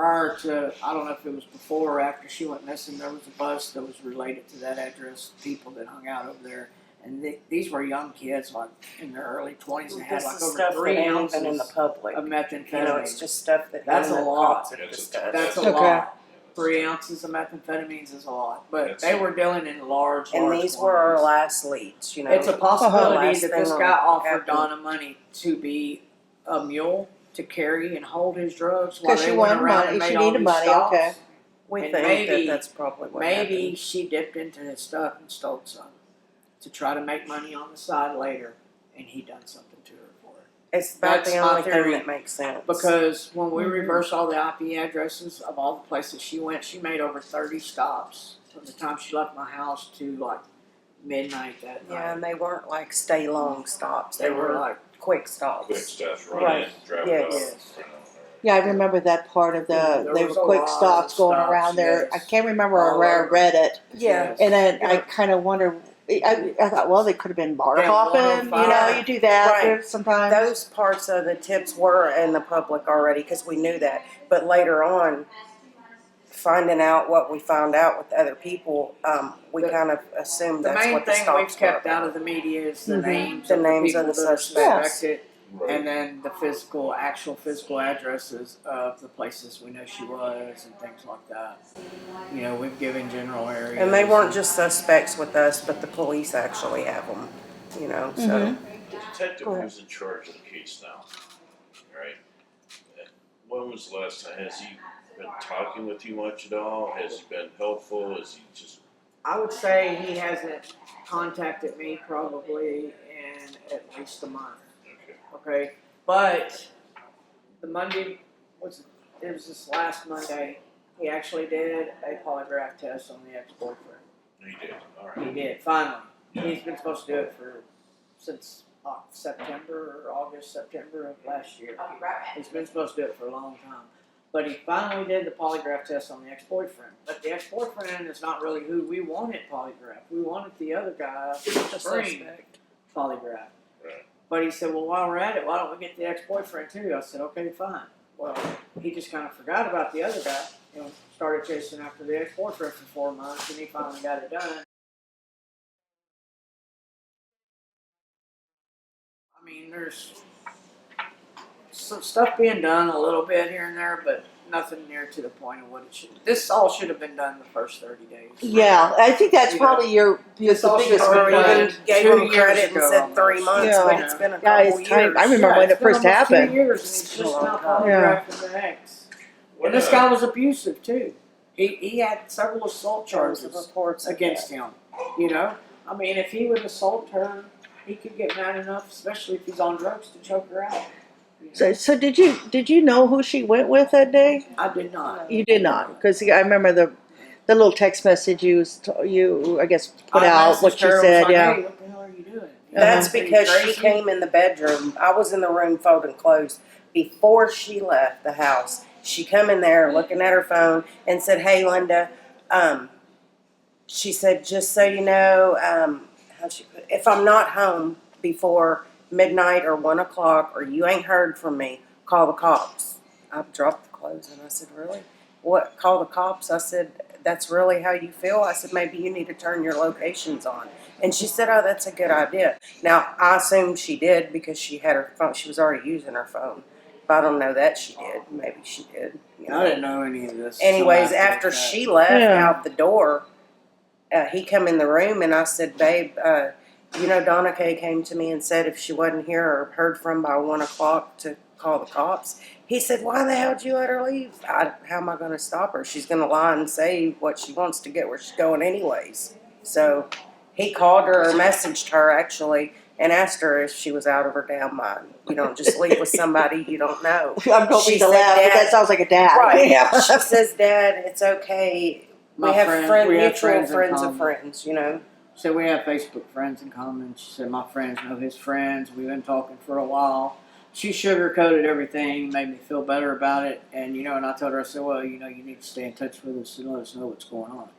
prior to, I don't know if it was before or after she went missing, there was a bus that was related to that address, people that hung out over there. And these were young kids, like in their early 20s, and had like over 3 ounces in the public. of methamphetamine. You know, it's just stuff that that's a lot. That's a lot. 3 ounces of methamphetamines is a lot, but they were dealing in large. And these were our last leads. You know, it's a possibility that this guy offered Donna money to be a mule to carry and hold his drugs while they went around and made all these stops. Okay. We think that's probably what maybe she dipped into his stuff and stole some to try to make money on the side later, and he done something to her for it. It's about the only thing that makes sense. Because when we reversed all the IP addresses of all the places she went, she made over 30 stops from the time she left my house to like midnight that night. Yeah, and they weren't like stay long stops. They were like quick stops. Quick stops, right? Yes. Yeah, I remember that part of they were quick stops going around there. I can't remember where I read it. Yeah. And then I kind of wonder. I thought, well, they could have been bar hopping. You know, you do that sometimes. Those parts of the tips were in the public already because we knew that. But later on, finding out what we found out with other people, we kind of assumed that's what the stops were. The main thing we've kept out of the media is the names of the suspects. And then the actual physical addresses of the places we know she was and things like that. You know, we've given general areas. And they weren't just suspects with us, but the police actually have them, you know, so. The detective who's in charge of the case now, right? When was the last time? Has he been talking with you much at all? Has he been helpful? Is he just... I would say he hasn't contacted me probably in at least a month. Okay, but the Monday it was this last Monday. He actually did a polygraph test on the ex-boyfriend. He did. All right. He did finally. Yeah. He's been supposed to do it since September or September of last year. He's been supposed to do it for a long time, but he finally did the polygraph test on the ex-boyfriend. But the ex-boyfriend is not really who we wanted polygraph. We wanted the other guy, the spring polygraph. Right. But he said, well, while we're at it, why don't we get the ex-boyfriend too? I said, okay, fine. Well, he just kind of forgot about the other guy, you know, started chasing after the ex-boyfriend for 4 months, and he finally got it done. I mean, there's some stuff being done a little bit here and there, but nothing near to the point of what it should. This all should have been done the first 30 days. Yeah, I think that's probably the biggest complaint. Gave him credit and said 3 months, but it's been a couple years. I remember when it first happened. 2 years, and he's just now polygraphing the ex. And this guy was abusive too. He had several assault charges against him. You know, I mean, if he would assault her, he could get mad enough, especially if he's on drugs, to choke her out. So did you know who she went with that day? I did not. You did not, because I remember the little text message you I guess put out what she said. Hey, what the hell are you doing? That's because she came in the bedroom. I was in the room folding clothes before she left the house. She come in there looking at her phone and said, "Hey, Linda," she said, "just so you know, if I'm not home before midnight or 1 o'clock, or you ain't heard from me, call the cops." I dropped the clothes and I said, "Really? What? Call the cops?" I said, "That's really how you feel?" I said, "Maybe you need to turn your locations on." And she said, "Oh, that's a good idea." Now, I assumed she did because she had her phone. She was already using her phone. But I don't know that she did. Maybe she did. You know. I didn't know any of this. Anyways, after she left out the door, he come in the room and I said, "Babe, you know, Donna Kay came to me and said if she wasn't here or heard from by 1 o'clock to call the cops." He said, "Why the hell did you let her leave?" How am I going to stop her? She's going to lie and say what she wants to get where she's going anyways. So he called her or messaged her actually and asked her if she was out of her damn mind. You don't just leave with somebody you don't know. I'm going to laugh, but that sounds like a dad. Right. Yeah. She says, "Dad, it's okay. We have mutual friends of friends, you know." So we have Facebook friends in common. She said, "My friends know his friends. We've been talking for a while." She sugarcoated everything, made me feel better about it. And, you know, and I told her, I said, "Well, you know, you need to stay in touch with us and let us know what's going on."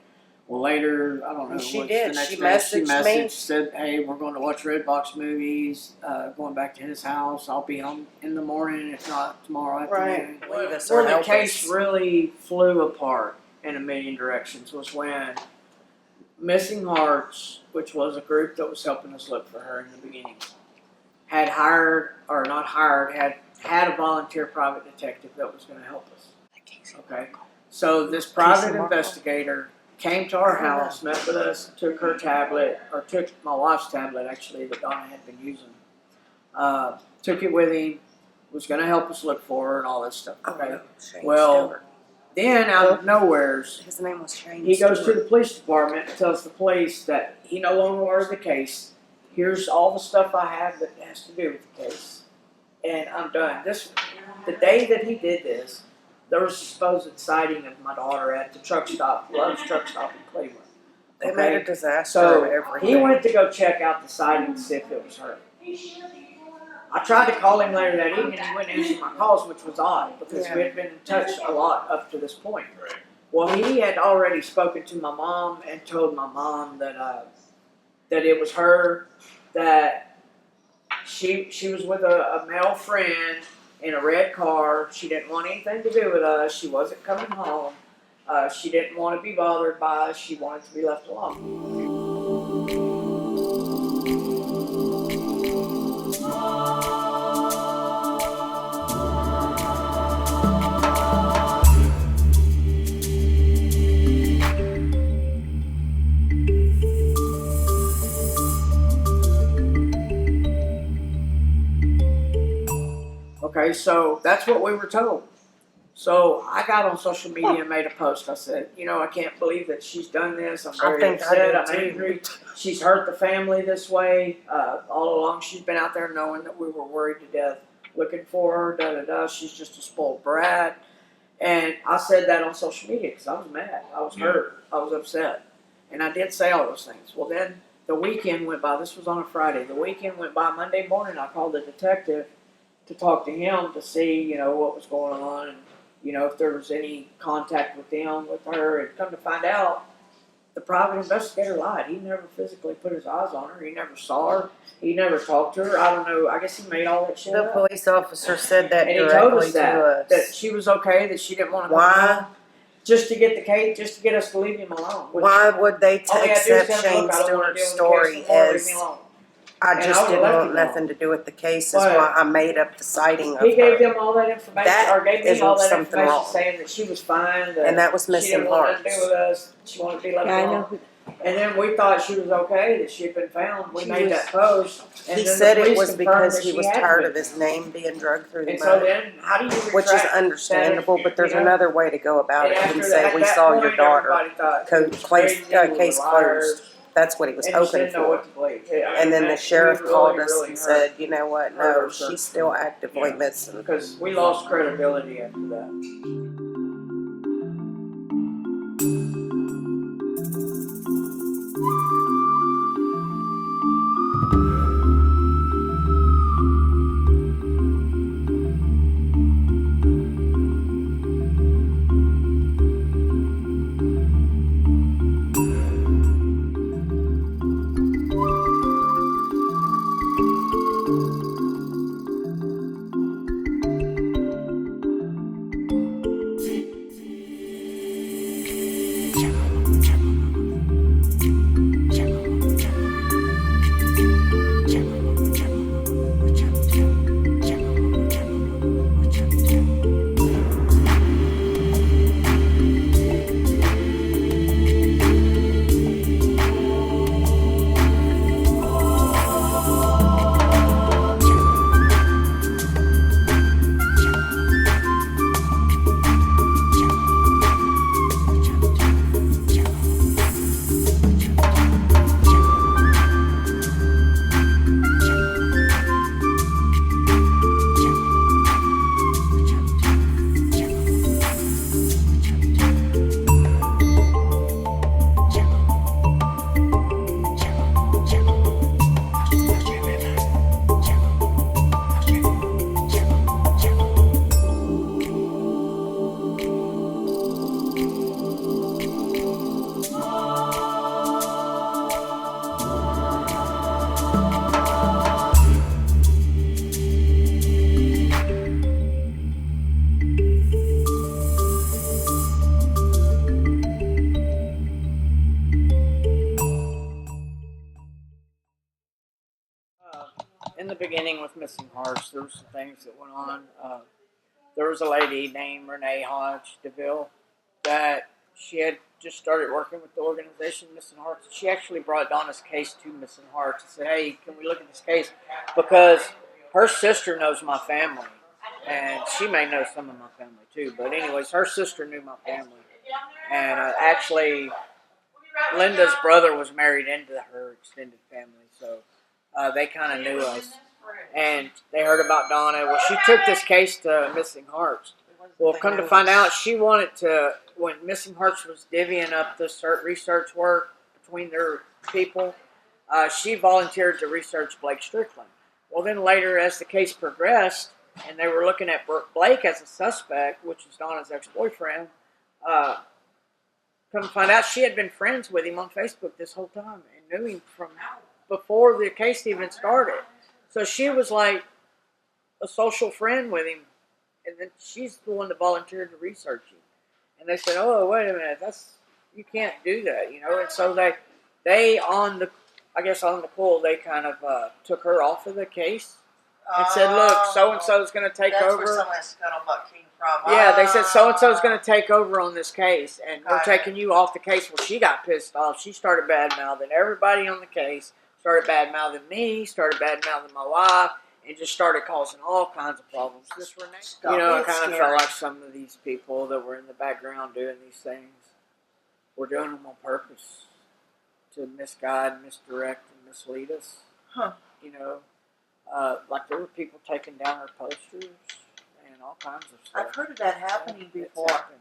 Well, later, I don't know. She what's did. The next She day, she messaged me. said, "Hey, we're going to watch Redbox movies. Going back to his house. I'll be home in the morning, if not tomorrow afternoon." Right. Leave us or Where the help case us. really flew apart in a million directions was when Missing Hearts, which was a group that was helping us look for her in the beginning, had hired, or not hired, had a volunteer private detective that was going to help us. Okay, so this private investigator came to our house, met with us, took her tablet, or took my wife's tablet actually that Donna had been using. Took it with him, was going to help us look for her and all this stuff. Okay, Oh, Shane well, Stewart. then out of nowheres, His name was Shane he goes to Stewart. the police department and tells the police that he no longer orders the case. Here's all the stuff I have that has to do with the case, and I'm done. The day that he did this, there was a supposed sighting of my daughter at the truck stop, Love's truck stop in Cleveland. They Okay? made a disaster So of everything. he went to go check out the sighting to see if it was her. I tried to call him later that evening. He wouldn't answer my calls, which was odd because we had been in touch a lot up to this point. Right. Well, he had already spoken to my mom and told my mom that that it was her, that she was with a male friend in a red car. She didn't want anything to do with us. She wasn't coming home. She didn't want to be bothered by us. She wanted to be left alone. Okay, so that's what we were told. So I got on social media and made a post. I said, I can't believe that she's done this. I'm very think I upset. did I'm too. angry. She's hurt the family this way. All along, she's been out there knowing that we were worried to death, looking for her. Da da da. She's just a spoiled brat. And I said that on social media because I was mad. I was hurt. I was upset, and I did say all those things. Well, then the weekend went by. This was on a Friday. The weekend went by. Monday morning, I called the detective to talk to him to see, what was going on, and, if there was any contact with them, with her. And come to find out, the private investigator lied. He never physically put his eyes on her. He never saw her. He never talked to her. I don't know. I guess he made all that shit The up. police officer said that And he told directly us to us. that she was okay, that she didn't want to come Why? home, just to get the case, just to get us to leave him alone. Which Why would they all he had to do is accept tell him, Shane "Look, I don't want to Stewart's deal with the story case anymore, leave as me alone." I And just I would've didn't left want him nothing to do with the case? Is But why I made up the sighting of He gave her. them all that information, That or gave me is all that something information wrong. saying that she was fine, And that was she Missing didn't want nothing to Hearts. do with us, she wanted to be left Yeah, I alone. know. And then we thought she was okay, that she had been found. We She made was- that post. And He then the said it police was confirmed because that he she was hadn't tired been of his found. name being dragged through the And so mud. then, how do you retract Which is understandable, but there's another way to go about it And than after say, that, we at that saw point, your daughter. everybody thought Case case closed. That's what he was And he hoping didn't know for. what to believe. Yeah, And then the that sheriff really, called us really and hurt. said, you know what, Hurt no, her, sir. she's still actively Yeah. missing. Because we lost credibility after that. in the beginning with Missing Hearts, there were some things that went on. There was a lady named Renee Hodge DeVille that she had just started working with the organization Missing Hearts. She actually brought Donna's case to Missing Hearts and said, "Hey, can we look at this case?" Because her sister knows my family, and she may know some of my family too. But anyways, her sister knew my family, and actually, Linda's brother was married into her extended family, so they kind of knew us. And they heard about Donna. Well, she took this case to Missing Hearts. Well, come to find out, she wanted to, when Missing Hearts was divvying up the research work between their people, she volunteered to research Blake Strickland. Well, then later, as the case progressed, and they were looking at Blake as a suspect, which is Donna's ex-boyfriend, come to find out, she had been friends with him on Facebook this whole time and knew him from before the case even started. So she was like a social friend with him, and then she's the one that volunteered to research him. And they said, "Oh, wait a minute, you can't do that, you know." And so they on the pool, they kind of took her off of the case and said, "Look, so and so is going to take over." That's where some of that scuttlebutt came from. Yeah, they said so and so is going to take over on this case, and we're taking you off the case. Well, she got pissed off. She started bad mouthing everybody on the case. Started bad mouthing me. Started bad mouthing my wife. And just started causing all kinds of problems. This Renee, I kind of felt like some of these people that were in the background doing these things were doing them on purpose to misguide, misdirect, and mislead us. Huh. Like there were people taking down our posters and all kinds of stuff. I've heard of that happening before. Happened.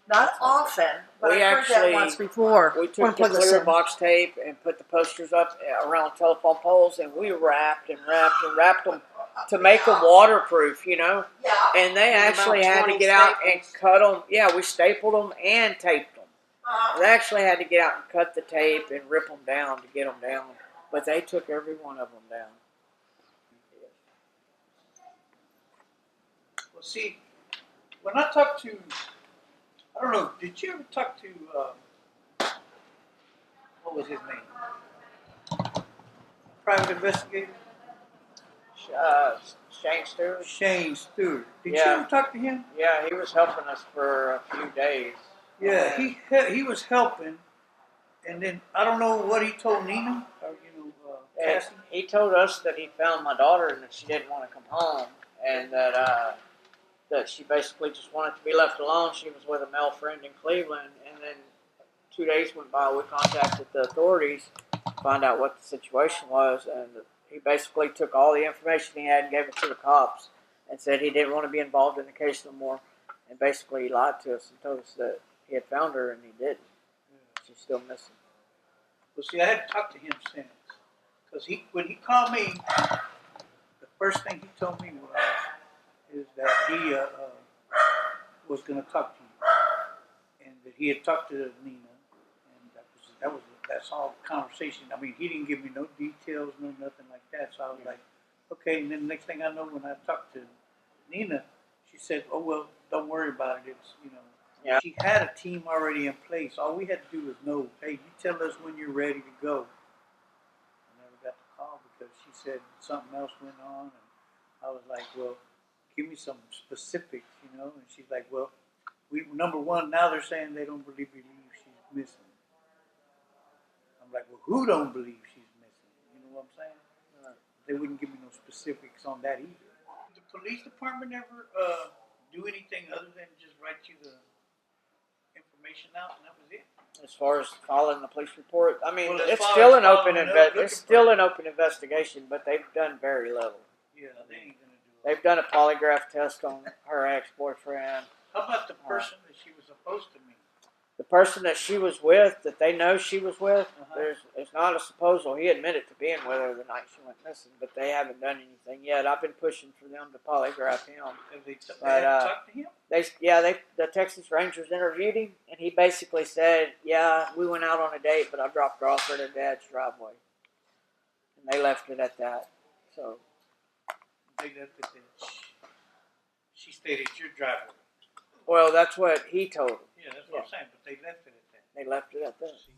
Not often, but I've heard that once before. We took the clear box tape and put the posters up around telephone poles, and we wrapped them to make them waterproof, Yeah. And they actually had to get out and cut them. Yeah, we stapled them and taped them. They actually had to get out and cut the tape and rip them down to get them down, but they took every one of them down. Well, see, when I talked to, I don't know, did you ever talk to, what was his name? Private investigator? Shane Stewart? Shane Stewart. Did you Yeah. ever talk to him? Yeah, he was helping us for a few days. Yeah, he was helping, and then I don't know what he told Nina, or, And Cassie. he told us that he found my daughter and that she didn't want to come home, and that she basically just wanted to be left alone. She was with a male friend in Cleveland, and then 2 days went by. We contacted the authorities to find out what the situation was, and he basically took all the information he had and gave it to the cops and said he didn't want to be involved in the case no more, and basically he lied to us and told us that he had found her and he didn't. She's still missing. Well, see, I had to talk to him since, because when he called me, the first thing he told me is that he was going to talk to you, and that he had talked to Nina, and that's all the conversation. I mean, he didn't give me no details, no nothing like that. So I was like, okay. And then the next thing I know, when I talked to Nina, she said, "Oh well, don't worry about it. It's Yeah. She had a team already in place. All we had to do was know, hey, you tell us when you're ready to go." I never got the call because she said something else went on, and I was like, well, give me some specifics, And she's like, well, number one, now they're saying they don't believe she's missing. I'm like, well, who don't believe she's missing? You know what I'm saying? They wouldn't give me no specifics on that either. Did the police department ever do anything other than just write you the information out, and that was it? As far as filing the police report, I mean, Well, as it's far still as an open following up, it's still an open investigation, but they've done very little. Yeah, they ain't gonna do it. They've done a polygraph test on her ex-boyfriend. How about the person that she was supposed to meet? The person that she was with, that they know she was with, Uh-huh. it's not a supposal. He admitted to being with her the night she went missing, but they haven't done anything yet. I've been pushing for them to polygraph him. Have they But, talked to him? The Texas Rangers interviewed him, and he basically said, "Yeah, we went out on a date, but I dropped her off at her dad's driveway," and they left it at that. So They left it there. She stayed at your driveway. well, that's what he told them. Yeah, that's what I'm saying, but they left it at that. They left it at that. See,